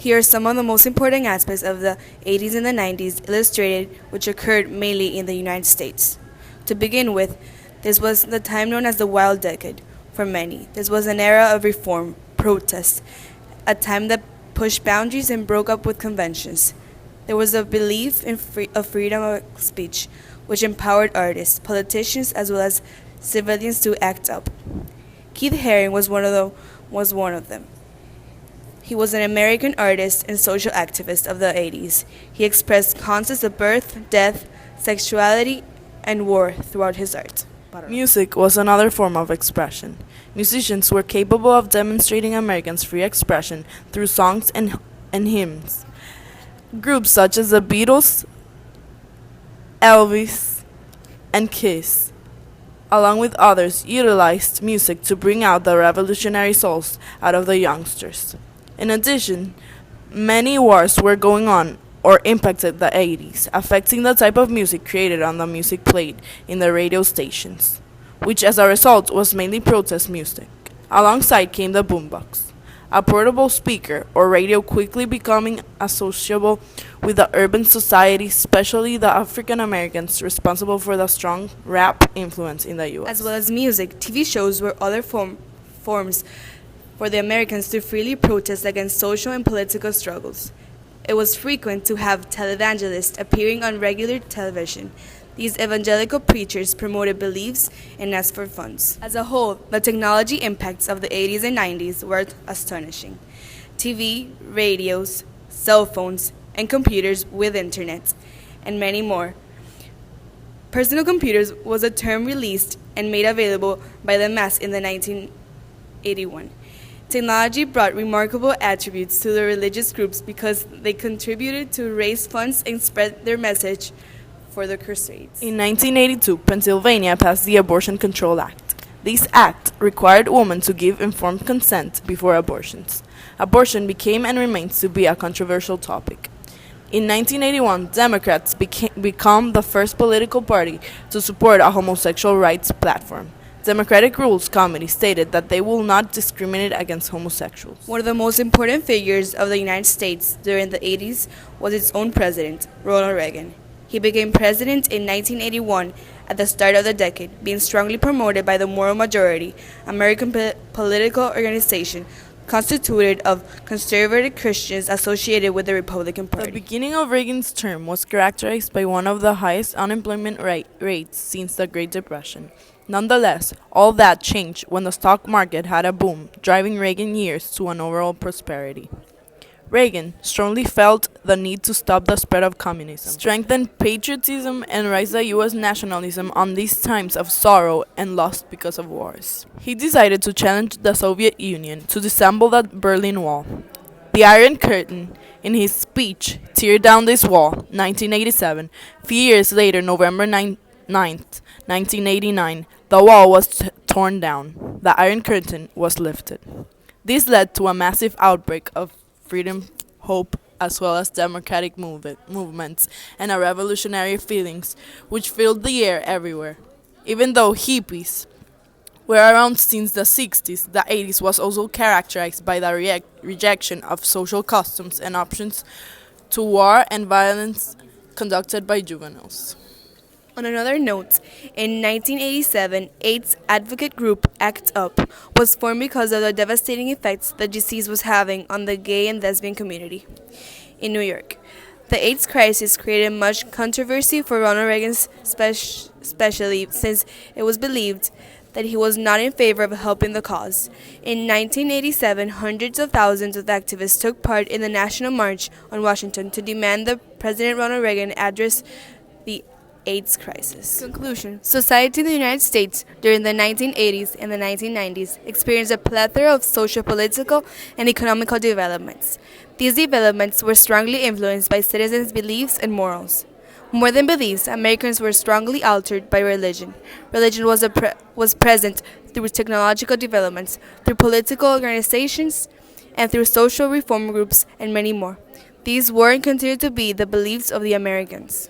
Here are some of the most important aspects of the 80s and the 90s illustrated, which occurred mainly in the United States. To begin with, this was the time known as the Wild Decade for many. This was an era of reform, protest, a time that pushed boundaries and broke up with conventions. There was a belief in freedom of speech, which empowered artists, politicians, as well as civilians to act up. Keith Haring was one of them. He was an American artist and social activist of the 80s. He expressed concepts of birth, death, sexuality, and war throughout his art. Music was another form of expression. Musicians were capable of demonstrating Americans' free expression through songs and hymns. Groups such as the Beatles, Elvis, and Kiss, along with others, utilized music to bring out the revolutionary souls out of the youngsters. In addition, many wars were going on or impacted the 80s, affecting the type of music created on the music played in the radio stations, which as a result was mainly protest music. Alongside came the boombox, a portable speaker or radio quickly becoming associable with the urban society, especially the African Americans responsible for the strong rap influence in the US. As well as music, TV shows were other forms for the Americans to freely protest against social and political struggles. It was frequent to have televangelists appearing on regular television. These evangelical preachers promoted beliefs and asked for funds. As a whole, the technology impacts of the 80s and 90s were astonishing. TV, radios, cell phones, and computers with internet, and many more. Personal computers was a term released and made available by the mass in the 1981. Technology brought remarkable attributes to the religious groups because they contributed to raise funds and spread their message for the Crusades. In 1982, Pennsylvania passed the Abortion Control Act. This act required women to give informed consent before abortions. Abortion became and remains to be a controversial topic. In 1981, Democrats became the first political party to support a homosexual rights platform. Democratic Rules Committee stated that they will not discriminate against homosexuals. One of the most important figures of the United States during the 80s was its own president, Ronald Reagan. He became president in 1981 at the start of the decade, being strongly promoted by the Moral Majority, American political organization constituted of conservative Christians associated with the Republican Party. The beginning of Reagan's term was characterized by one of the highest unemployment rates since the Great Depression. Nonetheless, all that changed when the stock market had a boom, driving Reagan years to an overall prosperity. Reagan strongly felt the need to stop the spread of communism, strengthen patriotism, and raise the U.S. nationalism on these times of sorrow and loss because of wars. He decided to challenge the Soviet Union to disassemble the Berlin Wall. The Iron Curtain, in his speech, Tear Down This Wall, 1987, few years later, November 9th, 1989, the wall was torn down. The Iron Curtain was lifted. This led to a massive outbreak of freedom, hope, as well as democratic movements and a revolutionary feelings which filled the air everywhere. Even though hippies were around since the 60s, the 80s was also characterized by the rejection of social customs and options to war and violence conducted by juveniles. On another note, in 1987, AIDS advocate group ACT UP was formed because of the devastating effects the disease was having on the gay and lesbian community in New York. The AIDS crisis created much controversy for Ronald Reagan, especially since it was believed that he was not in favor of helping the cause. In 1987, hundreds of thousands of activists took part in the National March on Washington to demand that President Ronald Reagan address the AIDS crisis. Conclusion. Society in the United States during the 1980s and the 1990s experienced a plethora of social, political, and economical developments. These developments were strongly influenced by citizens' beliefs and morals. More than beliefs, Americans were strongly altered by religion. Religion was present through technological developments, through political organizations, and through social reform groups, and many more. These were and continue to be the beliefs of the Americans.